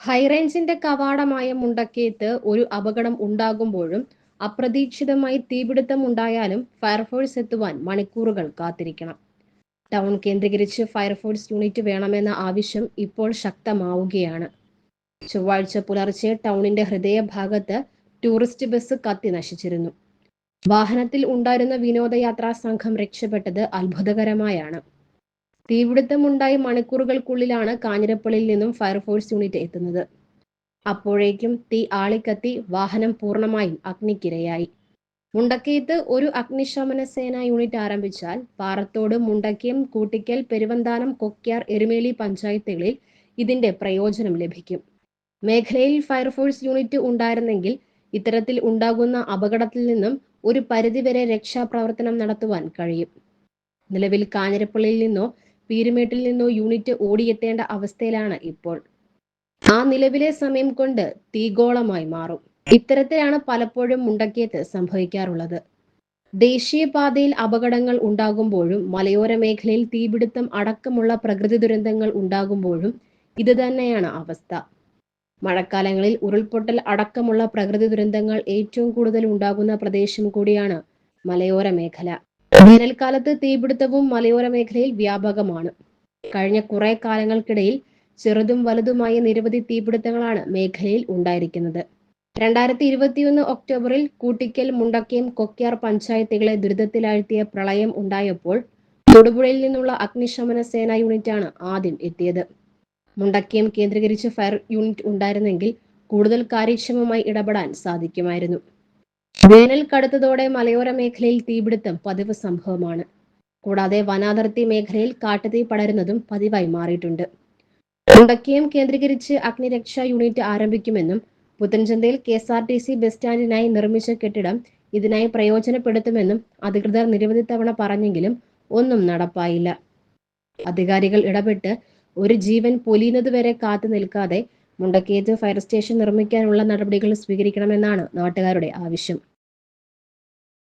ഹൈറേഞ്ചിന്റെ കവാടമായ മുണ്ടക്കയത്ത് ഒരു അപകടം ഉണ്ടാകുമ്പോഴും അപ്രതീക്ഷിതമായി തീപിടുത്തം ഉണ്ടായാലും ഫയർഫോഴ്സ് എത്തുവാൻ മണിക്കൂറുകൾ കാത്തിരിക്കണം. ടൗൺ കേന്ദ്രീകരിച്ച് ഫയർഫോഴ്സ് യൂണിറ്റ് വേണമെന്ന ആവശ്യം ഇപ്പോൾ ശക്തമാവുകയാണ്. ചൊവ്വാഴ്ച പുലർച്ചെ ടൗണിന്റെ ഹൃദയഭാഗത്ത് ടൂറിസ്റ്റ് ബസ് കത്തി നശിച്ചിരുന്നു. വാഹനത്തിൽ ഉണ്ടായിരുന്ന വിനോദയാത്രാ സംഘം രക്ഷപ്പെട്ടത് അത്ഭുതകരമായാണ്. തീപിടുത്തമുണ്ടായി മണിക്കൂറുകൾക്കുള്ളിലാണ് കാഞ്ഞിരപ്പള്ളിയിൽ നിന്നും ഫയർഫോഴ്സ് യൂണിറ്റ് എത്തുന്നത്. അപ്പോഴേക്കും തീ ആളിക്കത്തി വാഹനം പൂർണ്ണമായും അഗ്നിക്കിരയായി. മുണ്ടക്കയത്ത് ഒരു അഗ്നിശമന സേന യൂണിറ്റ് ആരംഭിച്ചാൽ പാറത്തോട്, മുണ്ടക്കയം, കൂട്ടിക്കൽ, പെരുവന്താനം, കൊക്യാർ, എരുമേലി പഞ്ചായത്തുകളിൽ ഇതിന്റെ പ്രയോജനം ലഭിക്കും. മേഖലയിൽ ഫയർഫോഴ്സ് യൂണിറ്റ് ഉണ്ടായിരുന്നെങ്കിൽ ഇത്തരത്തിൽ ഉണ്ടാകുന്ന അപകടത്തിൽ നിന്നും ഒരു പരിധിവരെ രക്ഷാപ്രവർത്തനം നടത്തുവാൻ കഴിയും. നിലവിൽ കാഞ്ഞിരപ്പള്ളിയിൽ നിന്നോ പീരുമേട്ടിൽ നിന്നോ യൂണിറ്റ് ഓടിയെത്തേണ്ട അവസ്ഥയിലാണ് ഇപ്പോൾ. ആ നിലവിലെ സമയം കൊണ്ട് തീഗോളമായി മാറും. ഇത്തരത്തിലാണ് പലപ്പോഴും മുണ്ടക്കയത്ത് സംഭവിക്കാറുള്ളത്. ദേശീയപാതയിൽ അപകടങ്ങൾ ഉണ്ടാകുമ്പോഴും മലയോര മേഖലയിൽ തീപിടുത്തം അടക്കമുള്ള പ്രകൃതി ദുരന്തങ്ങൾ ഉണ്ടാകുമ്പോഴും ഇത് തന്നെയാണ് അവസ്ഥ. മഴക്കാലങ്ങളിൽ ഉരുൾപൊട്ടൽ അടക്കമുള്ള പ്രകൃതി ദുരന്തങ്ങൾ ഏറ്റവും കൂടുതൽ ഉണ്ടാകുന്ന പ്രദേശം കൂടിയാണ് മലയോര മേഖല. വേനൽക്കാലത്ത് തീപിടുത്തവും മലയോര മേഖലയിൽ വ്യാപകമാണ്. കഴിഞ്ഞ കുറെ കാലങ്ങൾക്കിടയിൽ ചെറുതും വലുതുമായ നിരവധി തീപിടുത്തങ്ങളാണ് മേഖലയിൽ ഉണ്ടായിരിക്കുന്നത്. 2021 ഒക്ടോബറിൽ കൂട്ടിക്കൽ, മുണ്ടക്കയം, കൊക്യാർ പഞ്ചായത്തുകളെ ദുരിതത്തിലാഴ്ത്തിയ പ്രളയം ഉണ്ടായപ്പോൾ തൊടുപുഴയിൽ നിന്നുള്ള അഗ്നിശമന സേന യൂണിറ്റാണ് ആദ്യം എത്തിയത്. മുണ്ടക്കയം കേന്ദ്രീകരിച്ച് ഫയർ യൂണിറ്റ് ഉണ്ടായിരുന്നെങ്കിൽ കൂടുതൽ കാര്യക്ഷമമായി ഇടപെടാൻ സാധിക്കുമായിരുന്നു. വേനൽ കടുത്തതോടെ മലയോര മേഖലയിൽ തീപിടുത്തം പതിവ് സംഭവമാണ്. കൂടാതെ വനാതിർത്തി മേഖലയിൽ കാട്ടുതീ പടരുന്നതും പതിവായി മാറിയിട്ടുണ്ട്. മുണ്ടക്കയം കേന്ദ്രീകരിച്ച് അഗ്നിരക്ഷാ യൂണിറ്റ് ആരംഭിക്കുമെന്നും പുത്തൻചന്തയിൽ KSRTC ബസ് സ്റ്റാൻഡിനായി നിർമ്മിച്ച കെട്ടിടം ഇതിനായി പ്രയോജനപ്പെടുത്തുമെന്നും അധികൃതർ നിരവധി തവണ പറഞ്ഞെങ്കിലും ഒന്നും നടപ്പായില്ല. അധികാരികൾ ഇടപെട്ട് ഒരു ജീവൻ പൊലിയുന്നതുവരെ കാത്തു നിൽക്കാതെ മുണ്ടക്കയത്ത് ഫയർ സ്റ്റേഷൻ നിർമ്മിക്കാനുള്ള നടപടികൾ സ്വീകരിക്കണമെന്നാണ് നാട്ടുകാരുടെ ആവശ്യം.